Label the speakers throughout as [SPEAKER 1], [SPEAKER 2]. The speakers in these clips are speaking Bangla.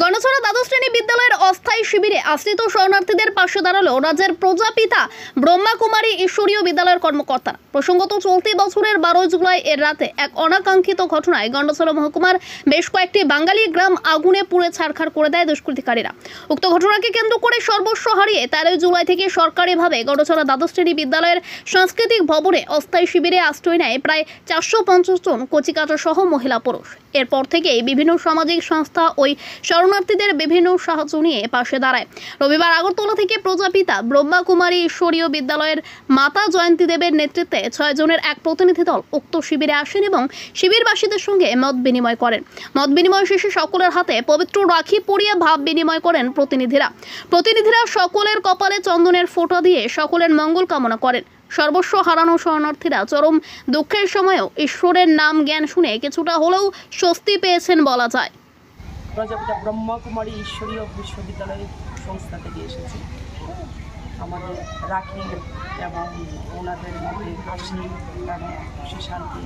[SPEAKER 1] গণছড়া দ্বাদশ শ্রেণী বিদ্যালয়ের অস্থায়ী শিবিরে আশ্রিত শরণার্থীদের পাশে দাঁড়ালো রাজ্যের প্রজাপিতা ব্রহ্মাকুমারী ঈশ্বরীয় বিদ্যালয়ের কর্মকর্তারা। প্রসঙ্গত চলতি বছরের 12 জুলাই এর রাতে এক অনাকাঙ্ক্ষিত ঘটনায় গন্ডছড়া মহকুমার বেশ কয়েকটি বাঙালি গ্রাম আগুনে পুড়ে ছারখার করে দেয় দুষ্কৃতিকারীরা। উক্ত ঘটনাকে কেন্দ্র করে সর্বস্ব হারিয়ে 13 জুলাই থেকে সরকারিভাবে গন্ডছড়া দ্বাদশ শ্রেণী বিদ্যালয়ের সাংস্কৃতিক ভবনে অস্থায়ী শিবিরে আশ্রয় নেয় প্রায় 450 জন কচিকাঁচা সহ মহিলা পুরুষ। এরপর থেকেই বিভিন্ন সামাজিক সংস্থা ওই শরণার্থীদের বিভিন্ন সাহায্য নিয়ে পাশে দাঁড়ায়। রবিবার আগরতলা থেকে প্রজাপিতা ব্রহ্মাকুমারী ঈশ্বরীয় বিদ্যালয়ের মাতা জয়ন্তী দেবের নেতৃত্বে 6 জনের এক প্রতিনিধি দল উক্ত শিবিরে আসেন এবং শিবিরবাসীদের সঙ্গে মত বিনিময় করেন। মত বিনিময় শেষে সকলের হাতে পবিত্র রাখি পরিয়ে ভাব বিনিময় করেন প্রতিনিধিরা সকলের কপালে চন্দনের ফোঁটা দিয়ে সকলের মঙ্গল কামনা করেন। সর্বস্ব হারানো শরণার্থীরা চরম দুঃখের সময়েও ঈশ্বরের নাম জ্ঞান শুনে কিছুটা হলেও স্বস্তি পেয়েছেন বলা যায়।
[SPEAKER 2] প্রজাপিতা ব্রহ্মকুমারী ঈশ্বরীয় বিশ্ববিদ্যালয় সংস্থা থেকে এসেছি। আমাদের রাখি এবং ওনাদের মধ্যে হাসি এবং খুশি শান্তি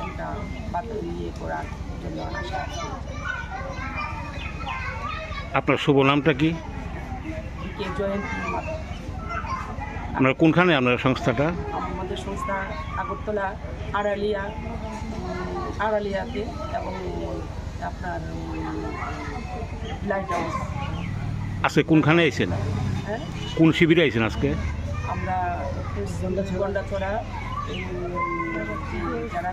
[SPEAKER 2] একটা বার্তা ইয়ে করার জন্য আসা।
[SPEAKER 3] আপনার শুভ নামটা কি?
[SPEAKER 2] জয়ন্তী মাতা।
[SPEAKER 3] আপনার কোনখানে আপনার সংস্থাটা?
[SPEAKER 2] আমাদের সংস্থা আগরতলা আড়ালিয়াতে এবং আপনার লাইট হাউস।
[SPEAKER 3] আজকে কোনখানে আইছেন?
[SPEAKER 2] হ্যাঁ,
[SPEAKER 3] কোন শিবিরে আইছেন আজকে?
[SPEAKER 2] আমরা গন্ডাছড়া যারা